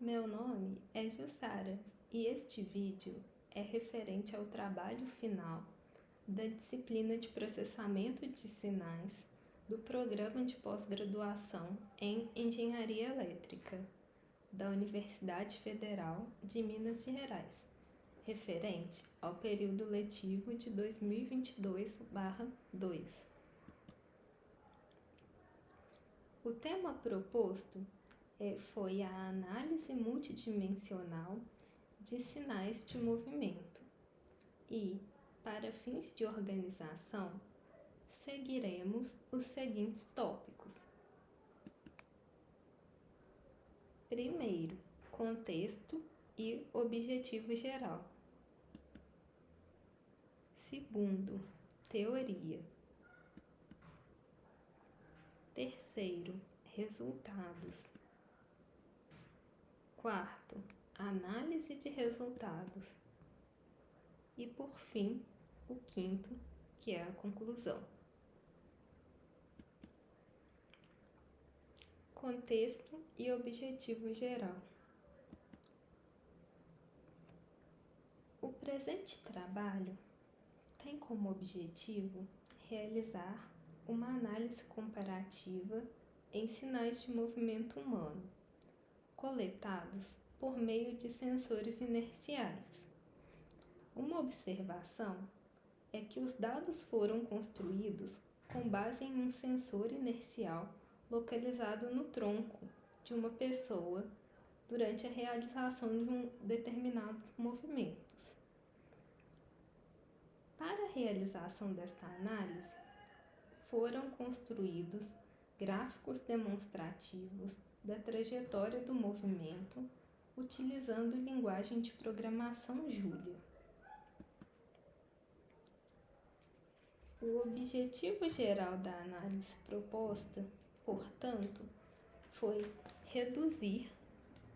Meu nome é Jussara e este vídeo é referente ao trabalho final da disciplina de processamento de sinais do Programa de Pós-Graduação em Engenharia Elétrica da Universidade Federal de Minas Gerais, referente ao período letivo de 2022/2. O tema proposto foi a análise multidimensional de sinais de movimento e, para fins de organização, seguiremos os seguintes tópicos. Primeiro, contexto e objetivo geral. Segundo, teoria. Terceiro, resultados. Quarto, análise de resultados. E por fim, o quinto, que é a conclusão. Contexto e objetivo geral. O presente trabalho tem como objetivo realizar uma análise comparativa em sinais de movimento humano, coletados por meio de sensores inerciais. Uma observação é que os dados foram construídos com base em um sensor inercial localizado no tronco de uma pessoa durante a realização de determinados movimentos. Para a realização desta análise, foram construídos gráficos demonstrativos da trajetória do movimento utilizando linguagem de programação Julia. O objetivo geral da análise proposta, portanto, foi reduzir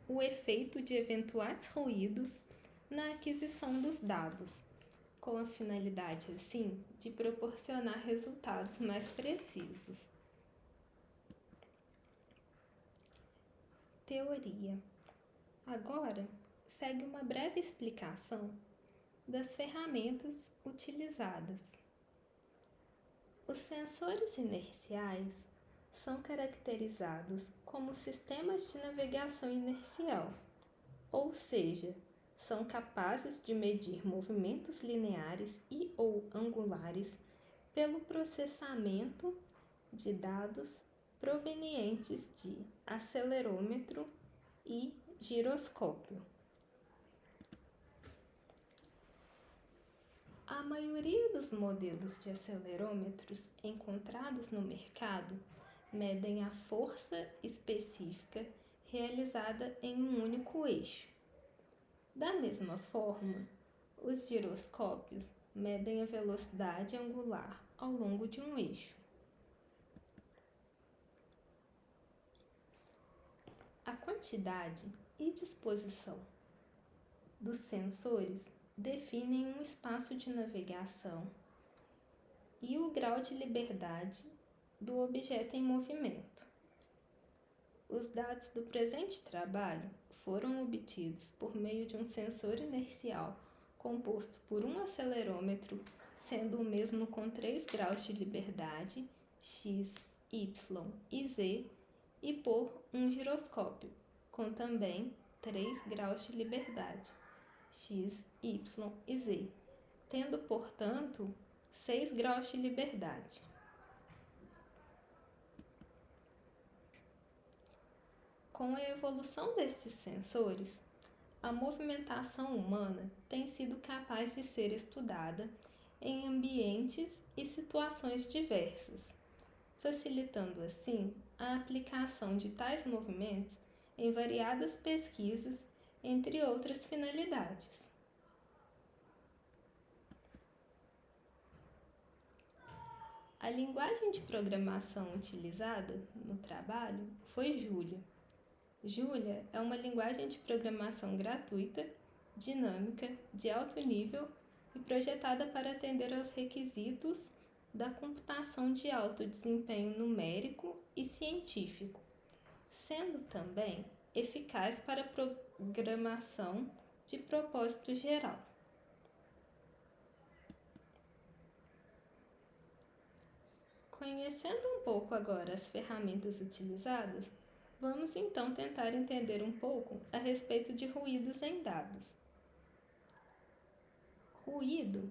o efeito de eventuais ruídos na aquisição dos dados, com a finalidade, assim, de proporcionar resultados mais precisos. Teoria. Agora, segue uma breve explicação das ferramentas utilizadas. Os sensores inerciais são caracterizados como sistemas de navegação inercial, ou seja, são capazes de medir movimentos lineares e/ou angulares pelo processamento de dados provenientes de acelerômetro e giroscópio. A maioria dos modelos de acelerômetros encontrados no mercado medem a força específica realizada em um único eixo. Da mesma forma, os giroscópios medem a velocidade angular ao longo de um eixo. A quantidade e disposição dos sensores definem um espaço de navegação e o grau de liberdade do objeto em movimento. Os dados do presente trabalho foram obtidos por meio de um sensor inercial composto por um acelerômetro, sendo o mesmo com 3 graus de liberdade, x, y e z, e por um giroscópio, com também 3 graus de liberdade, x, y e z, tendo, portanto, 6 graus de liberdade. Com a evolução destes sensores, a movimentação humana tem sido capaz de ser estudada em ambientes e situações diversas, facilitando assim a aplicação de tais movimentos em variadas pesquisas, entre outras finalidades. A linguagem de programação utilizada no trabalho foi Julia. Julia é uma linguagem de programação gratuita, dinâmica, de alto nível e projetada para atender aos requisitos da computação de alto desempenho numérico e científico, sendo também eficaz para programação de propósito geral. Conhecendo um pouco agora as ferramentas utilizadas, vamos então tentar entender um pouco a respeito de ruídos em dados. Ruído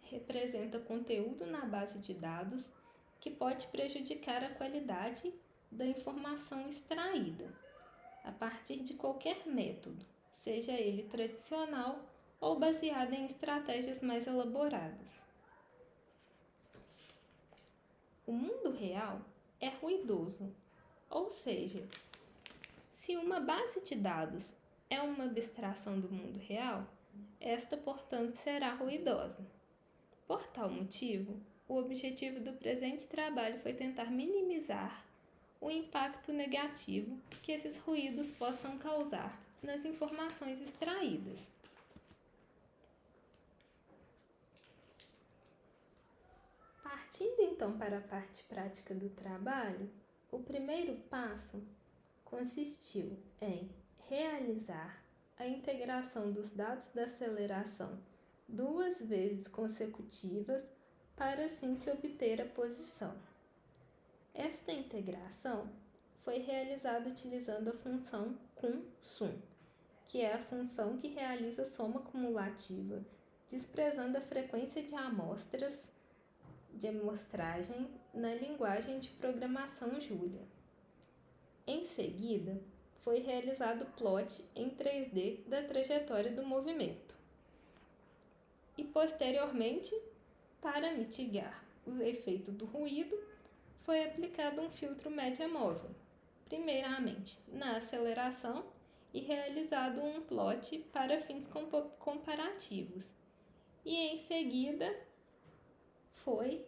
representa conteúdo na base de dados que pode prejudicar a qualidade da informação extraída, a partir de qualquer método, seja ele tradicional ou baseado em estratégias mais elaboradas. O mundo real é ruidoso, ou seja, se uma base de dados é uma abstração do mundo real, esta, portanto, será ruidosa. Por tal motivo, o objetivo do presente trabalho foi tentar minimizar o impacto negativo que esses ruídos possam causar nas informações extraídas. Partindo então para a parte prática do trabalho, o primeiro passo consistiu em realizar a integração dos dados da aceleração 2 vezes consecutivas para assim se obter a posição. Esta integração foi realizada utilizando a função cum-sum, que é a função que realiza a soma cumulativa, desprezando a frequência de amostras de amostragem na linguagem de programação Julia. Em seguida, foi realizado o plot em 3D da trajetória do movimento. E posteriormente, para mitigar os efeitos do ruído, foi aplicado um filtro média móvel, primeiramente na aceleração e realizado um plot para fins comparativos. E em seguida foi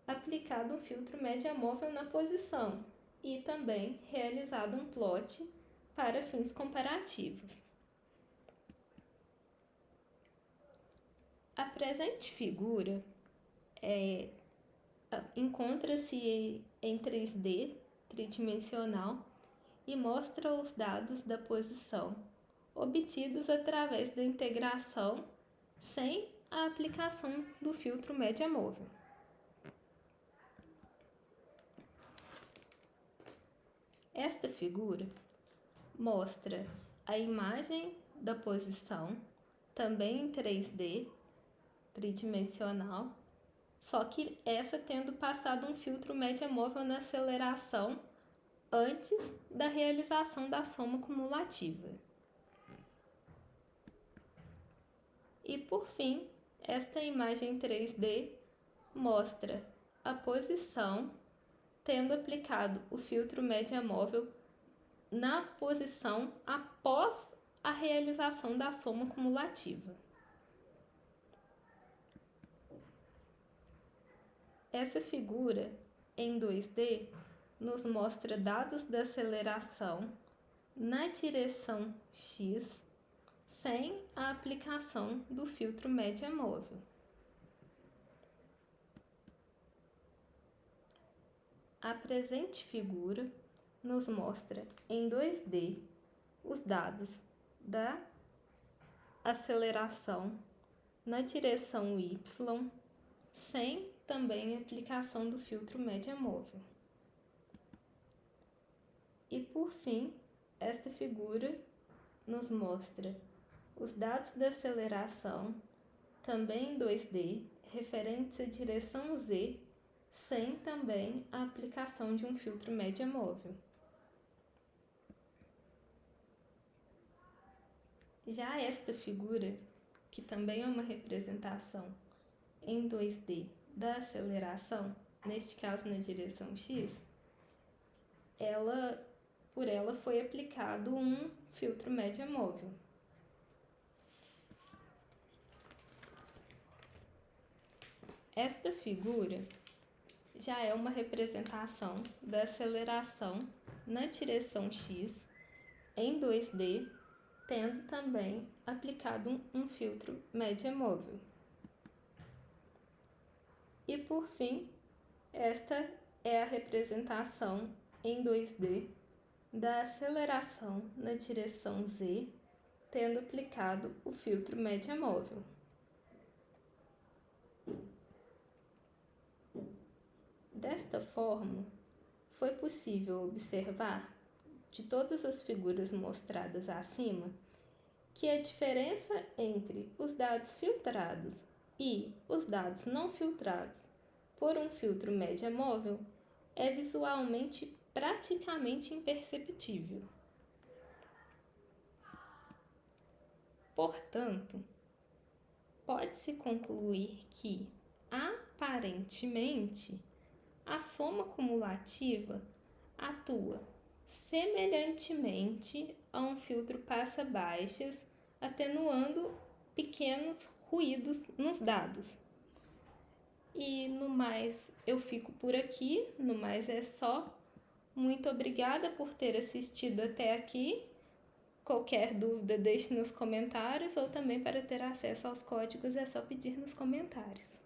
aplicado um filtro média móvel na posição e também realizado um plot para fins comparativos. A presente figura encontra-se em 3D tridimensional e mostra os dados da posição obtidos através da integração sem a aplicação do filtro média móvel. Esta figura mostra a imagem da posição, também em 3D tridimensional, só que essa tendo passado um filtro média móvel na aceleração antes da realização da soma cumulativa. E por fim, esta imagem 3D mostra a posição tendo aplicado o filtro média móvel na posição após a realização da soma cumulativa. Essa figura em 2D nos mostra dados da aceleração na direção X sem a aplicação do filtro média móvel. A presente figura nos mostra em 2D os dados da aceleração na direção Y sem também a aplicação do filtro média móvel. E por fim, esta figura nos mostra os dados da aceleração, também em 2D, referentes à direção Z, sem também a aplicação de um filtro média móvel. Já esta figura, que também é uma representação em 2D da aceleração, neste caso na direção X, por ela foi aplicado um filtro média móvel. Esta figura já é uma representação da aceleração na direção X em 2D, tendo também aplicado um filtro média móvel. E por fim, esta é a representação em 2D da aceleração na direção z, tendo aplicado o filtro média móvel. Desta forma, foi possível observar, de todas as figuras mostradas acima, que a diferença entre os dados filtrados e os dados não filtrados por um filtro média móvel é visualmente praticamente imperceptível. Portanto, pode-se concluir que, aparentemente, a soma cumulativa atua semelhantemente a um filtro passa-baixas, atenuando pequenos ruídos nos dados. E no mais, eu fico por aqui. No mais é só. Muito obrigada por ter assistido até aqui. Qualquer dúvida, deixe nos comentários, ou também para ter acesso aos códigos é só pedir nos comentários.